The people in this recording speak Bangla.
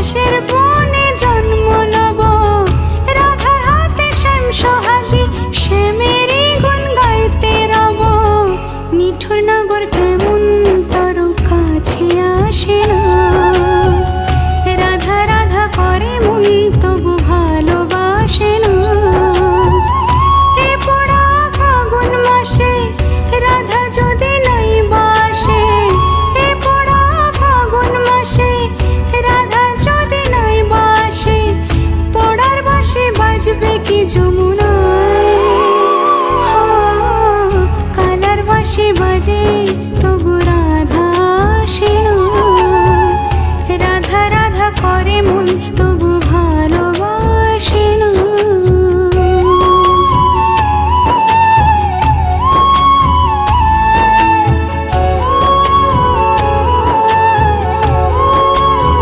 বাঁশের বনে জন্ম লব, রাধার হাতে শ্যাম সোহাগী, শ্যামেরই গুণ গাইতে রব। নিঠুর নগর কেমন তোর কাছে আসে না, রাধা রাধা করে মন তবু ভালোবাসে না। এ পোড়া ফাগুন মাসে রাধা যদি নাই বাসে, এ পোড়া ফাগুন মাসে রাধা যদি নাই বাসে, পোড়ার বাঁশি বাজবে কি যমুনায়? কালার বাঁশি বাজে তবু রাধা আসে না, রাধা রাধা করে মন